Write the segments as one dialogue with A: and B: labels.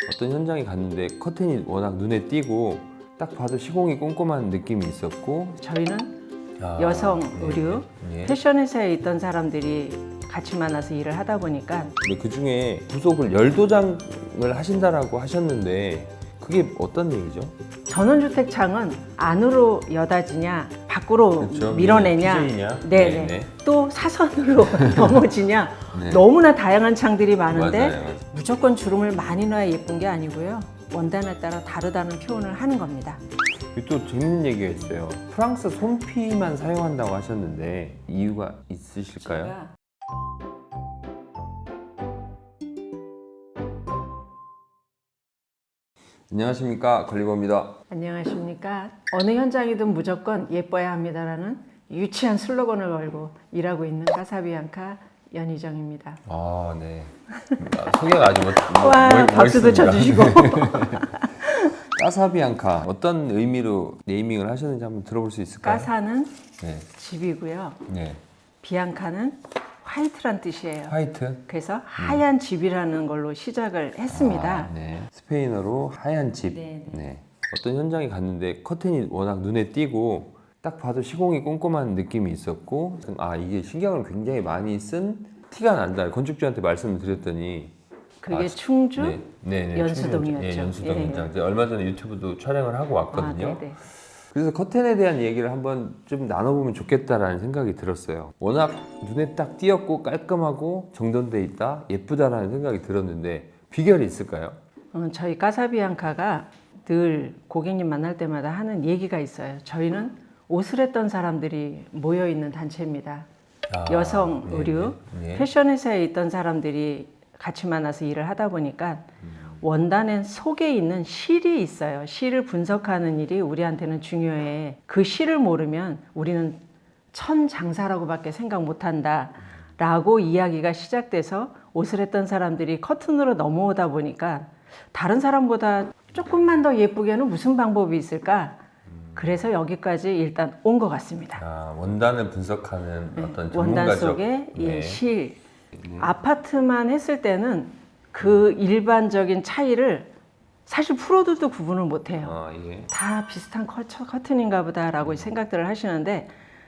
A: 어떤 현장에 갔는데 커튼이 워낙 눈에 띄고 딱 봐도 시공이 꼼꼼한 느낌이 있었고
B: 저희는 여성 의류
A: 네.
B: 패션 회사에 있던 사람들이 같이 만나서 일을 하다 보니까
A: 근데 그 중에 부속을 열도장을 하신다라고 하셨는데 그게 어떤 얘기죠?
B: 전원주택창은 안으로 여닫이냐 밖으로
A: 그렇죠.
B: 밀어내냐
A: PJ냐?
B: 네네.
A: 네네.
B: 또 사선으로 넘어지냐
A: 네.
B: 너무나 다양한 창들이 많은데
A: 맞아요.
B: 무조건 주름을 많이 넣어야 예쁜 게 아니고요. 원단에 따라 다르다는 표현을 하는 겁니다.
A: 또 재밌는 얘기가 있어요. 프랑스 솜피만 사용한다고 하셨는데 이유가 있으실까요?
B: 제가
A: 안녕하십니까, 걸리버입니다.
B: 안녕하십니까. 어느 현장이든 무조건 예뻐야 합니다라는 유치한 슬로건을 걸고 일하고 있는 카사비앙카 연희정입니다.
A: 아, 네. 소개가 아주
B: 와, 박수도
A: 멋있습니다.
B: 쳐주시고.
A: 까사비앙카 어떤 의미로 네이밍을 하셨는지 한번 들어볼 수 있을까요?
B: 까사는
A: 네.
B: 집이고요.
A: 네.
B: 비앙카는 화이트란 뜻이에요.
A: 화이트.
B: 그래서 하얀 집이라는 걸로 시작을 했습니다.
A: 아, 네. 스페인어로 하얀 집.
B: 네,
A: 네. 어떤 현장에 갔는데 커튼이 워낙 눈에 띄고 딱 봐도 시공이 꼼꼼한 느낌이 있었고 이게 신경을 굉장히 많이 쓴 티가 난다. 건축주한테 말씀을 드렸더니
B: 그게 충주
A: 네,
B: 연수동이었죠.
A: 네, 연수동
B: 예.
A: 현장. 제가 얼마 전에 유튜브도 촬영을 하고 왔거든요.
B: 네네.
A: 그래서 커튼에 대한 얘기를 한번 좀 나눠보면 좋겠다라는 생각이 들었어요. 워낙 눈에 딱 띄었고 깔끔하고 정돈돼 있다, 예쁘다라는 생각이 들었는데 비결이 있을까요?
B: 저희 까사비앙카가 늘 고객님 만날 때마다 하는 얘기가 있어요. 저희는 옷을 했던 사람들이 모여 있는 단체입니다. 여성 의류
A: 네.
B: 패션 회사에 있던 사람들이 같이 만나서 일을 하다 보니까 원단엔 속에 있는 실이 있어요. 실을 분석하는 일이 우리한테는 중요해. 그 실을 모르면 우리는 천장사라고밖에 생각 못한다 라고 이야기가 시작돼서 옷을 했던 사람들이 커튼으로 넘어오다 보니까 다른 사람보다 조금만 더 예쁘게는 무슨 방법이 있을까? 그래서 여기까지 일단 온 것 같습니다.
A: 원단을 분석하는 어떤
B: 원단
A: 전문가적
B: 속에
A: 네.
B: 실. 아파트만 했을 때는 그 일반적인 차이를 사실 프로들도 구분을 못해요.
A: 예.
B: 다 비슷한 커튼인가 보다라고 생각들을 하시는데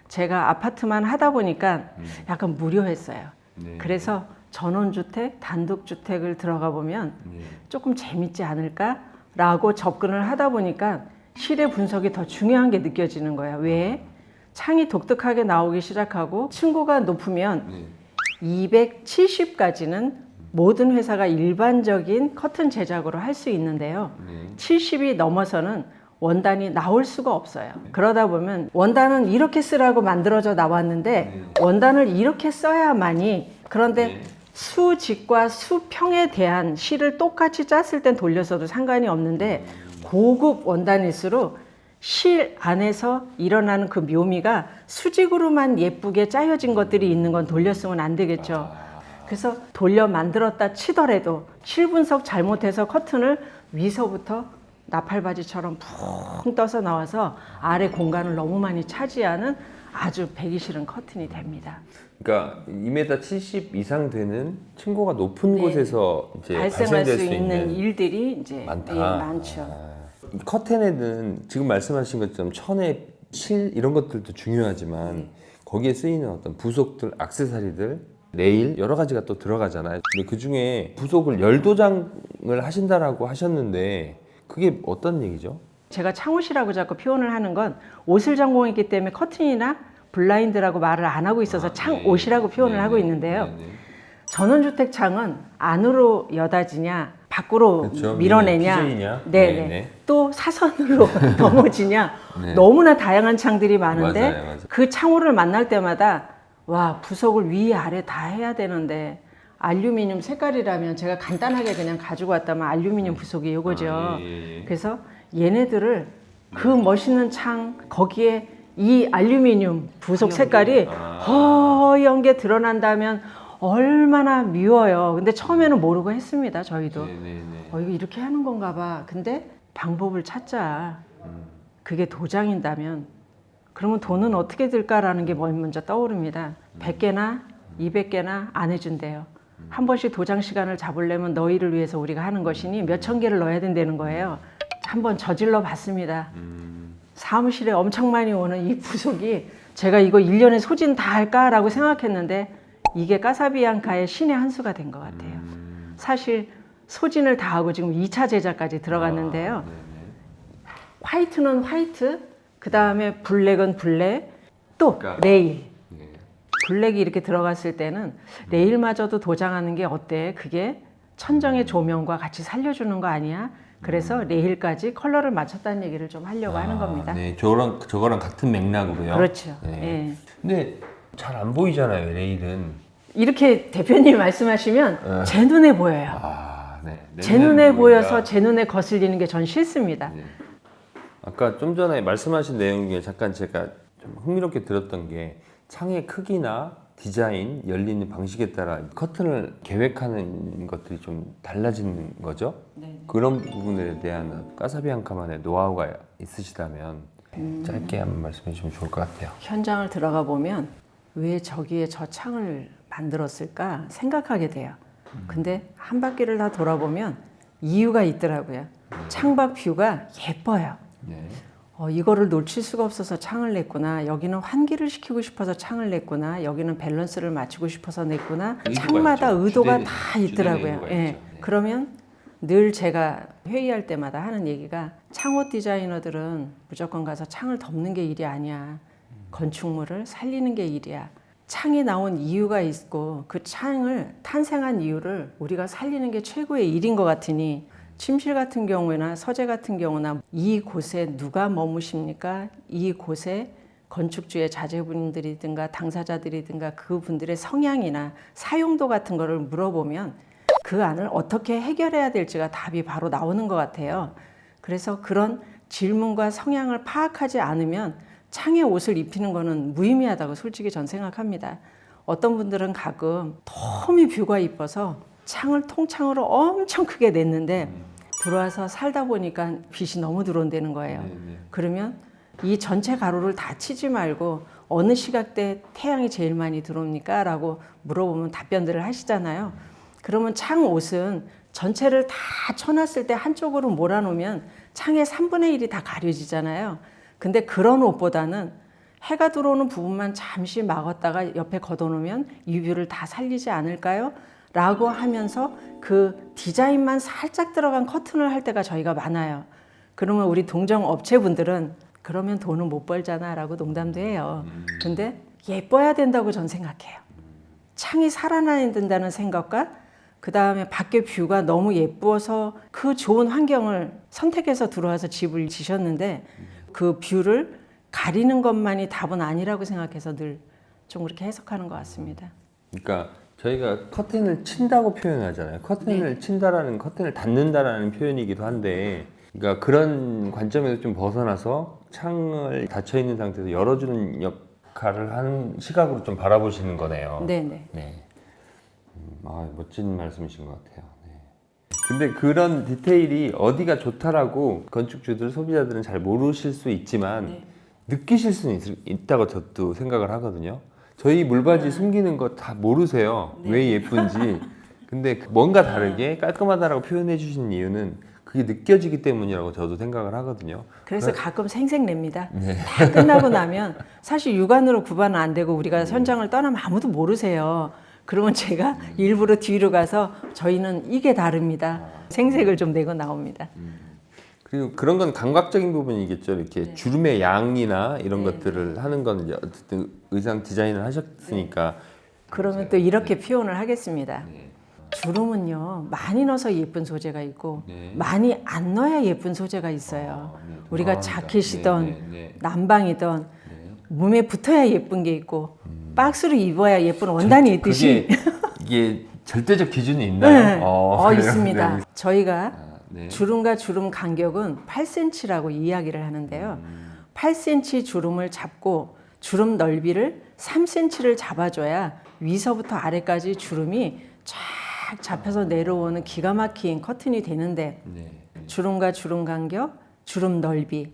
B: 제가 아파트만 하다 보니까 약간 무료했어요.
A: 네.
B: 그래서 전원주택, 단독주택을 들어가 보면
A: 네.
B: 조금 재밌지 않을까라고 접근을 하다 보니까 실의 분석이 더 중요한 게 느껴지는 거야. 왜? 창이 독특하게 나오기 시작하고 층고가 높으면
A: 네.
B: 270까지는 모든 회사가 일반적인 커튼 제작으로 할 수 있는데요.
A: 네.
B: 70이 넘어서는 원단이 나올 수가 없어요. 그러다 보면 원단은 이렇게 쓰라고 만들어져 나왔는데 원단을 이렇게 써야만이 그런데 수직과 수평에 대한 실을 똑같이 짰을 땐 돌려서도 상관이 없는데 고급 원단일수록 실 안에서 일어나는 그 묘미가 수직으로만 예쁘게 짜여진 것들이 있는 건 돌렸으면 안 되겠죠. 그래서 돌려 만들었다 치더라도 실 분석 잘못해서 커튼을 위서부터 나팔바지처럼 푹 떠서 나와서 아래 공간을 너무 많이 차지하는 아주 배기 싫은 커튼이 됩니다.
A: 그러니까 2m 70 이상 되는 층고가 높은
B: 네.
A: 곳에서 이제
B: 발생할
A: 발생될
B: 수 있는 일들이 이제
A: 많다.
B: 많죠.
A: 이 커튼에는 지금 말씀하신 것처럼 천의 실 이런 것들도 중요하지만 거기에 쓰이는 어떤 부속들, 액세서리들, 네일 여러 가지가 또 들어가잖아요. 근데 그 중에 부속을 열도장을 하신다라고 하셨는데 그게 어떤 얘기죠?
B: 제가 창옷이라고 자꾸 표현을 하는 건 옷을 전공했기 때문에 커튼이나 블라인드라고 말을 안 하고 있어서 창옷이라고 표현을 하고 있는데요. 전원주택 창은 안으로 여닫이냐 밖으로
A: 그렇죠.
B: 밀어내냐
A: PJ냐?
B: 네네. 또 사선으로 넘어지냐
A: 네.
B: 너무나 다양한 창들이 많은데
A: 맞아요.
B: 그 창호를 만날 때마다 와 부속을 위아래 다 해야 되는데 알루미늄 색깔이라면 제가 간단하게 그냥 가지고 왔다면 알루미늄 부속이 이거죠.
A: 예.
B: 그래서 얘네들을 그 멋있는 창 거기에 이 알루미늄 부속 색깔이 허연 게 드러난다면 얼마나 미워요. 근데 처음에는 모르고 했습니다. 저희도 이거 이렇게 하는 건가 봐. 근데 방법을 찾자. 그게 도장인다면 그러면 돈은 어떻게 들까라는 게 먼저 떠오릅니다. 100개나 200개나 안 해준대요. 한 번씩 도장 시간을 잡으려면 너희를 위해서 우리가 하는 것이니 몇 천 개를 넣어야 된다는 거예요. 한번 저질러 봤습니다. 사무실에 엄청 많이 오는 이 부속이 제가 이거 1년에 소진 다 할까라고 생각했는데 이게 까사비앙카의 신의 한 수가 된 것 같아요. 사실 소진을 다 하고 지금 2차 제작까지 들어갔는데요. 화이트는 화이트, 그 다음에 블랙은 블랙, 또
A: 그러니까,
B: 레일.
A: 네.
B: 블랙이 이렇게 들어갔을 때는 레일마저도 도장하는 게 어때? 그게 천정의 조명과 같이 살려주는 거 아니야? 그래서 레일까지 컬러를 맞췄다는 얘기를 좀 하려고 하는 겁니다.
A: 네, 저거랑 같은 맥락으로요.
B: 그렇죠.
A: 네.
B: 예.
A: 근데 잘 안 보이잖아요, 레일은.
B: 이렇게 대표님이 말씀하시면 제 눈에 보여요.
A: 네.
B: 제 눈에 보여서 제 눈에 거슬리는 게 전 싫습니다.
A: 네. 아까 좀 전에 말씀하신 내용 중에 잠깐 제가 좀 흥미롭게 들었던 게 창의 크기나 디자인, 열리는 방식에 따라 커튼을 계획하는 것들이 좀 달라지는 거죠.
B: 네.
A: 그런 부분에 대한 까사비앙카만의 노하우가 있으시다면 짧게 한번 말씀해 주시면 좋을 것 같아요.
B: 현장을 들어가 보면 왜 저기에 저 창을 만들었을까 생각하게 돼요. 근데 한 바퀴를 다 돌아보면 이유가 있더라고요. 창밖 뷰가 예뻐요.
A: 네.
B: 이거를 놓칠 수가 없어서 창을 냈구나. 여기는 환기를 시키고 싶어서 창을 냈구나. 여기는 밸런스를 맞추고 싶어서 냈구나.
A: 의도가
B: 창마다
A: 있죠.
B: 의도가
A: 주된-
B: 다
A: 주된
B: 있더라고요.
A: 의도가
B: 예.
A: 있죠. 네.
B: 그러면 늘 제가 회의할 때마다 하는 얘기가 창호 디자이너들은 무조건 가서 창을 덮는 게 일이 아니야. 건축물을 살리는 게 일이야. 창이 나온 이유가 있고 그 창을 탄생한 이유를 우리가 살리는 게 최고의 일인 것 같으니 침실 같은 경우나 서재 같은 경우나 이곳에 누가 머무십니까? 이곳에 건축주의 자제분들이든가 당사자들이든가 그분들의 성향이나 사용도 같은 거를 물어보면 그 안을 어떻게 해결해야 될지가 답이 바로 나오는 것 같아요. 그래서 그런 질문과 성향을 파악하지 않으면 창에 옷을 입히는 거는 무의미하다고 솔직히 전 생각합니다. 어떤 분들은 가끔 너무 뷰가 이뻐서 창을 통창으로 엄청 크게 냈는데 들어와서 살다 보니까 빛이 너무 들어온다는 거예요. 그러면 이 전체 가로를 다 치지 말고 어느 시각대 태양이 제일 많이 들어옵니까? 라고 물어보면 답변들을 하시잖아요. 그러면 창 옷은 전체를 다 쳐놨을 때 한쪽으로 몰아놓으면 창의 3분의 1이 다 가려지잖아요. 근데 그런 옷보다는 해가 들어오는 부분만 잠시 막았다가 옆에 걷어놓으면 UV를 다 살리지 않을까요? 라고 하면서 그 디자인만 살짝 들어간 커튼을 할 때가 저희가 많아요. 그러면 우리 동정 업체분들은 그러면 돈은 못 벌잖아 라고 농담도 해요. 근데 예뻐야 된다고 전 생각해요. 창이 살아나야 된다는 생각과 그 다음에 밖에 뷰가 너무 예뻐서 그 좋은 환경을 선택해서 들어와서 집을 지셨는데 그 뷰를 가리는 것만이 답은 아니라고 생각해서 늘 좀 그렇게 해석하는 것 같습니다.
A: 그러니까 저희가 커튼을 친다고 표현하잖아요. 커튼을 친다라는 커튼을 닫는다라는 표현이기도 한데, 그러니까 그런 관점에서 좀 벗어나서 창을 닫혀 있는 상태에서 열어주는 역할을 하는 시각으로 좀 바라보시는 거네요.
B: 네네.
A: 네. 멋진 말씀이신 것 같아요. 네. 근데 그런 디테일이 어디가 좋다라고 건축주들, 소비자들은 잘 모르실 수 있지만 느끼실 수는 있다고 저도 생각을 하거든요. 저희 물바지 숨기는 거 다 모르세요. 왜 예쁜지. 근데 뭔가 다르게 깔끔하다라고 표현해 주시는 이유는 그게 느껴지기 때문이라고 저도 생각을 하거든요.
B: 그래서 가끔 생색냅니다. 다 끝나고 나면 사실 육안으로 구분은 안 되고 우리가 현장을 떠나면 아무도 모르세요. 그러면 제가 일부러 뒤로 가서 저희는 이게 다릅니다. 생색을 좀 내고 나옵니다.
A: 그리고 그런 건 감각적인 부분이겠죠. 이렇게 주름의 양이나 이런 것들을 하는 건 이제 어쨌든 의상 디자인을 하셨으니까.
B: 그러면 또 이렇게 표현을 하겠습니다. 주름은요, 많이 넣어서 예쁜 소재가 있고 많이 안 넣어야 예쁜 소재가 있어요. 우리가 자켓이든 남방이든 몸에 붙어야 예쁜 게 있고 박스로 입어야 예쁜 원단이 있듯이
A: 이게 절대적 기준이 있나요?
B: 네.
A: 그래요?
B: 있습니다.
A: 네.
B: 저희가
A: 네.
B: 주름과 주름 간격은 8cm라고 이야기를 하는데요. 8cm 주름을 잡고 주름 넓이를 3cm를 잡아줘야 위서부터 아래까지 주름이 쫙 잡혀서 내려오는 기가 막힌 커튼이 되는데
A: 네.
B: 주름과 주름 간격, 주름 넓이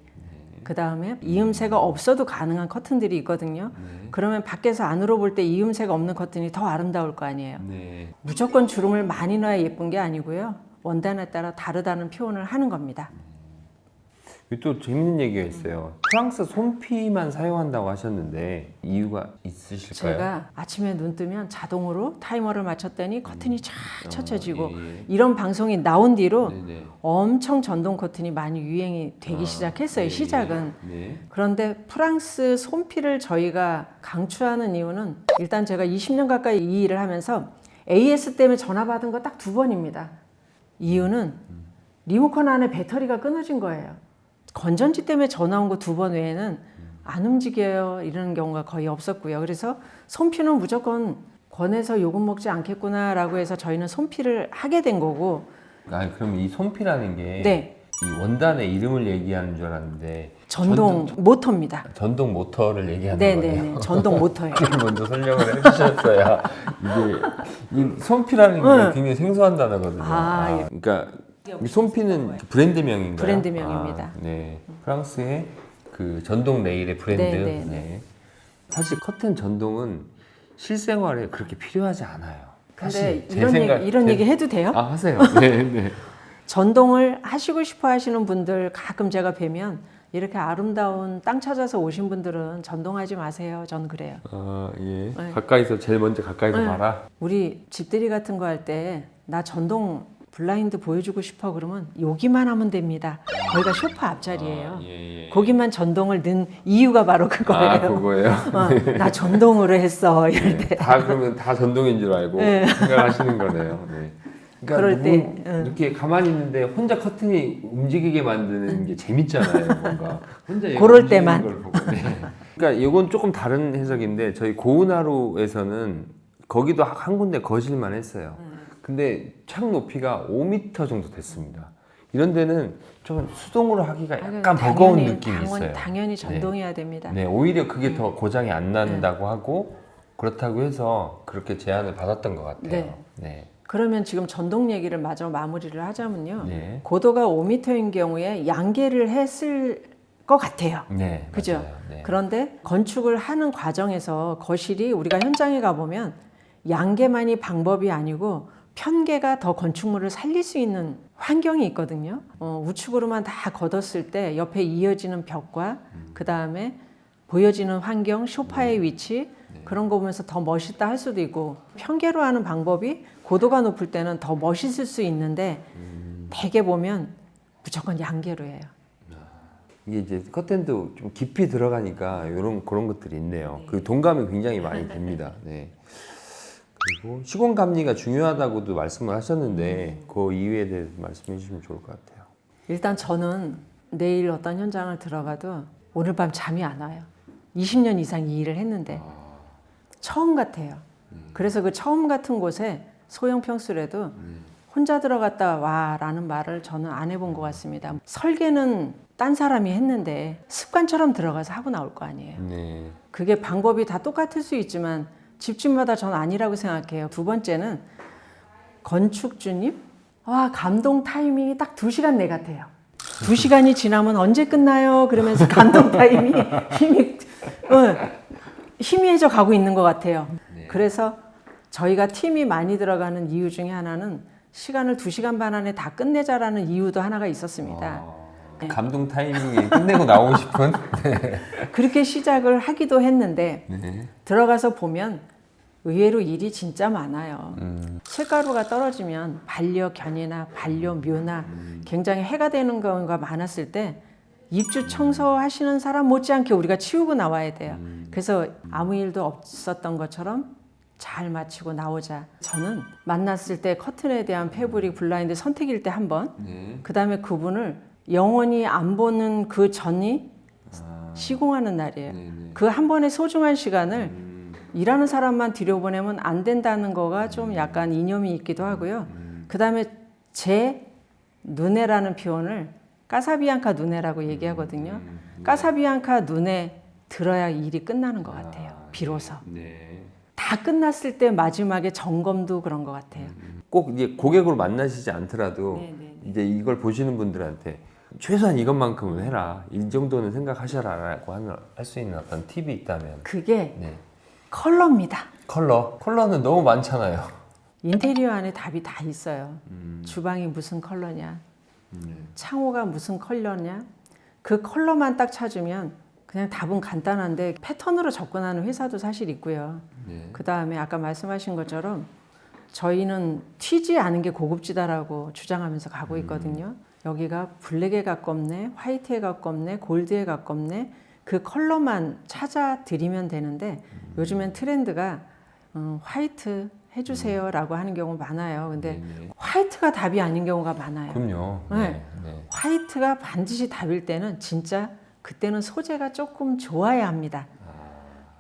B: 그 다음에 이음새가 없어도 가능한 커튼들이 있거든요. 그러면 밖에서 안으로 볼 때 이음새가 없는 커튼이 더 아름다울 거 아니에요. 무조건 주름을 많이 넣어야 예쁜 게 아니고요. 원단에 따라 다르다는 표현을 하는 겁니다.
A: 또 재밌는 얘기가 있어요. 프랑스 솜피만 사용한다고 하셨는데 이유가 있으실까요?
B: 제가 아침에 눈 뜨면 자동으로 타이머를 맞췄더니 커튼이 쫙 젖혀지고
A: 예.
B: 이런 방송이 나온 뒤로
A: 네네.
B: 엄청 전동 커튼이 많이 유행이 되기 시작했어요.
A: 예.
B: 시작은.
A: 네.
B: 그런데 프랑스 솜피를 저희가 강추하는 이유는 일단 제가 20년 가까이 이 일을 하면서 AS 때문에 전화 받은 거 딱 2번입니다. 이유는 리모컨 안에 배터리가 끊어진 거예요. 건전지 때문에 전화 온 거 2번 외에는 안 움직여요 이러는 경우가 거의 없었고요. 그래서 솜피는 무조건 권해서 욕은 먹지 않겠구나라고 해서 저희는 솜피를 하게 된 거고.
A: 그럼 이 솜피라는 게
B: 네.
A: 이 원단의 이름을 얘기하는 줄 알았는데
B: 전동 모터입니다.
A: 전동 모터를 얘기하는
B: 네네.
A: 거네요.
B: 전동 모터예요.
A: 먼저 설명을 해주셨어야 이게 이 솜피라는 게 굉장히 생소한 단어거든요.
B: 예.
A: 그러니까 이 솜피는 브랜드명인가요?
B: 브랜드명입니다.
A: 네. 프랑스의 그 전동 레일의 브랜드.
B: 네.
A: 네. 사실 커튼 전동은 실생활에 그렇게 필요하지 않아요.
B: 근데
A: 사실
B: 이런 얘기 해도 돼요?
A: 하세요. 네.
B: 전동을 하시고 싶어 하시는 분들 가끔 제가 뵈면 이렇게 아름다운 땅 찾아서 오신 분들은 전동하지 마세요. 전 그래요.
A: 예.
B: 네.
A: 가까이서 제일 먼저 가까이서 봐라.
B: 우리 집들이 같은 거 할 때 나 전동 블라인드 보여주고 싶어 그러면 여기만 하면 됩니다. 거기가 소파 앞자리예요.
A: 예.
B: 거기만 전동을 넣은 이유가 바로 그거예요.
A: 그거예요.
B: 나 전동으로 했어 이럴 때.
A: 그러면 다 전동인 줄 알고
B: 네.
A: 생각하시는 거네요. 네. 그러니까
B: 그럴 때,
A: 이렇게 가만히 있는데 혼자 커튼이 움직이게 만드는 게 재밌잖아요. 뭔가 혼자 얘가
B: 그럴
A: 움직이는
B: 때만.
A: 걸 보고. 네. 그러니까 이건 조금 다른 해석인데 저희 고운하루에서는 거기도 한 군데 거실만 했어요. 근데 창 높이가 5m 정도 됐습니다. 이런 데는 좀 수동으로 하기가 약간 버거운 느낌이 있어요.
B: 당연히 전동해야 됩니다.
A: 네, 오히려 그게 더 고장이 안 난다고 하고 그렇다고 해서 그렇게 제안을 받았던 것 같아요. 네.
B: 그러면 지금 전동 얘기를 마저 마무리를 하자면요.
A: 네.
B: 고도가 5m인 경우에 양계를 했을 것 같아요.
A: 네,
B: 그죠?
A: 맞아요. 네.
B: 그런데 건축을 하는 과정에서 거실이 우리가 현장에 가보면 양계만이 방법이 아니고 편계가 더 건축물을 살릴 수 있는 환경이 있거든요. 우측으로만 다 걷었을 때 옆에 이어지는 벽과 그 다음에 보여지는 환경, 소파의 위치 그런 거 보면서 더 멋있다 할 수도 있고 편계로 하는 방법이 고도가 높을 때는 더 멋있을 수 있는데 대개 보면 무조건 양계로 해요.
A: 이게 이제 커튼도 좀 깊이 들어가니까 그런 것들이 있네요. 그 동감이 굉장히 많이 됩니다. 네. 그리고 시공 감리가 중요하다고도 말씀을 하셨는데 그 이유에 대해서 말씀해 주시면 좋을 것 같아요.
B: 일단 저는 내일 어떤 현장을 들어가도 오늘 밤 잠이 안 와요. 20년 이상 이 일을 했는데 처음 같아요. 그래서 그 처음 같은 곳에 소형 평수라도 혼자 들어갔다 와라는 말을 저는 안 해본 것 같습니다. 설계는 딴 사람이 했는데 습관처럼 들어가서 하고 나올 거 아니에요.
A: 네.
B: 그게 방법이 다 똑같을 수 있지만 집집마다 전 아니라고 생각해요. 두 번째는 건축주님 감동 타이밍이 딱 2시간 내 같아요. 2시간이 지나면 언제 끝나요? 그러면서 감동 타임이 희미해져 가고 있는 것 같아요. 그래서 저희가 팀이 많이 들어가는 이유 중에 하나는 시간을 2시간 반 안에 다 끝내자라는 이유도 하나가 있었습니다.
A: 감동 타이밍에 끝내고 나오고 싶은?
B: 그렇게 시작을 하기도 했는데
A: 네.
B: 들어가서 보면 의외로 일이 진짜 많아요. 실가루가 떨어지면 반려견이나 반려묘나 굉장히 해가 되는 경우가 많았을 때 입주 청소하시는 사람 못지않게 우리가 치우고 나와야 돼요. 그래서 아무 일도 없었던 것처럼 잘 마치고 나오자. 저는 만났을 때 커튼에 대한 패브릭 블라인드 선택일 때 한 번, 그 다음에 그분을 영원히 안 보는 그 전이 시공하는 날이에요. 그 한 번의 소중한 시간을 일하는 사람만 들여보내면 안 된다는 거가 좀 약간 이념이 있기도 하고요. 그 다음에 제 눈에라는 표현을 까사비앙카 눈에라고 얘기하거든요. 까사비앙카 눈에 들어야 일이 끝나는 것 같아요. 비로소. 다 끝났을 때 마지막에 점검도 그런 것 같아요.
A: 꼭 이제 고객으로 만나시지 않더라도 이제 이걸 보시는 분들한테 최소한 이것만큼은 해라. 이 정도는 생각하셔라라고 할 수 있는 어떤 팁이 있다면.
B: 그게
A: 네.
B: 컬러입니다.
A: 컬러는 너무 많잖아요.
B: 인테리어 안에 답이 다 있어요. 주방이 무슨 컬러냐, 창호가 무슨 컬러냐, 그 컬러만 딱 찾으면 그냥 답은 간단한데 패턴으로 접근하는 회사도 사실 있고요.
A: 네.
B: 그 다음에 아까 말씀하신 것처럼 저희는 튀지 않은 게 고급지다라고 주장하면서 가고 있거든요. 여기가 블랙에 가깝네, 화이트에 가깝네, 골드에 가깝네, 그 컬러만 찾아 드리면 되는데 요즘엔 트렌드가 화이트 해주세요라고 하는 경우 많아요. 근데
A: 네네.
B: 화이트가 답이 아닌 경우가 많아요.
A: 그럼요.
B: 네. 화이트가 반드시 답일 때는 진짜 그때는 소재가 조금 좋아야 합니다.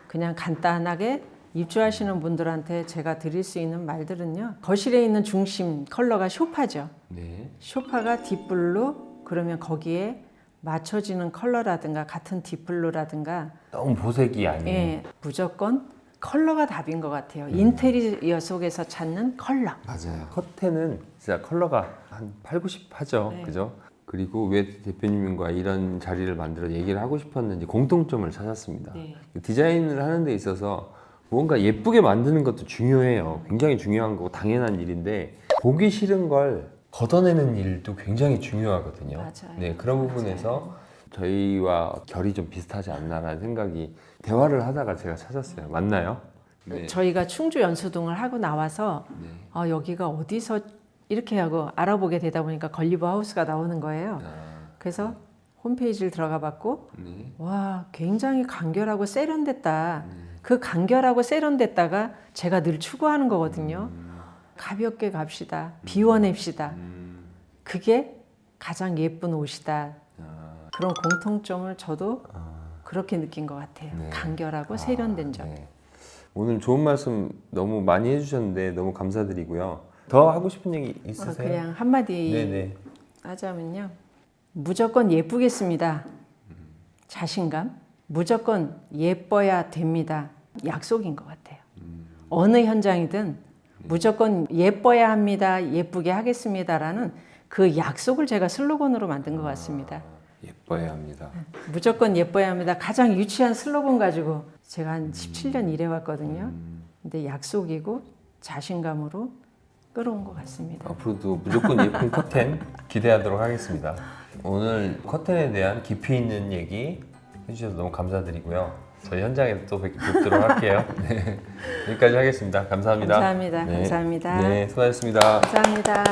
B: 그냥 간단하게 입주하시는 분들한테 제가 드릴 수 있는 말들은요. 거실에 있는 중심 컬러가 소파죠.
A: 네.
B: 소파가 딥블루 그러면 거기에 맞춰지는 컬러라든가 같은 딥블루라든가
A: 너무 보색이 아니에요.
B: 예, 무조건 컬러가 답인 것 같아요. 인테리어 속에서 찾는 컬러.
A: 맞아요. 커튼은 진짜 컬러가 한 8, 90 하죠.
B: 네.
A: 그죠? 그리고 왜 대표님과 이런 자리를 만들어 얘기를 하고 싶었는지 공통점을 찾았습니다.
B: 네.
A: 디자인을 하는 데 있어서 뭔가 예쁘게 만드는 것도 중요해요. 굉장히 중요한 거고 당연한 일인데 보기 싫은 걸 걷어내는 일도 굉장히 중요하거든요.
B: 맞아요.
A: 네, 그런 부분에서 저희와 결이 좀 비슷하지 않나라는 생각이 대화를 하다가 제가 찾았어요. 맞나요? 네.
B: 저희가 충주 연수동을 하고 나와서
A: 네.
B: 여기가 어디서 이렇게 하고 알아보게 되다 보니까 걸리버 하우스가 나오는 거예요. 그래서 홈페이지를 들어가 봤고
A: 네.
B: 와 굉장히 간결하고 세련됐다. 그 간결하고 세련됐다가 제가 늘 추구하는 거거든요. 가볍게 갑시다. 비워냅시다. 그게 가장 예쁜 옷이다. 그런 공통점을 저도 그렇게 느낀 것 같아요.
A: 네.
B: 간결하고 세련된 점.
A: 네. 오늘 좋은 말씀 너무 많이 해주셨는데 너무 감사드리고요. 더 하고 싶은 얘기 있으세요?
B: 그냥 한마디
A: 네네.
B: 하자면요. 무조건 예쁘겠습니다. 자신감. 무조건 예뻐야 됩니다. 약속인 것 같아요. 어느 현장이든 무조건 예뻐야 합니다. 예쁘게 하겠습니다라는 그 약속을 제가 슬로건으로 만든 것 같습니다.
A: 예뻐야 합니다.
B: 무조건 예뻐야 합니다. 가장 유치한 슬로건 가지고 제가 한 17년 일해왔거든요. 근데 약속이고 자신감으로 끌어온 것 같습니다.
A: 앞으로도 무조건 예쁜 커튼 기대하도록 하겠습니다. 오늘 커튼에 대한 깊이 있는 얘기 해주셔서 너무 감사드리고요. 저희 현장에 또 뵙도록 할게요. 네. 여기까지 하겠습니다. 감사합니다.
B: 감사합니다.
A: 네.
B: 감사합니다.
A: 네, 수고하셨습니다.
B: 감사합니다.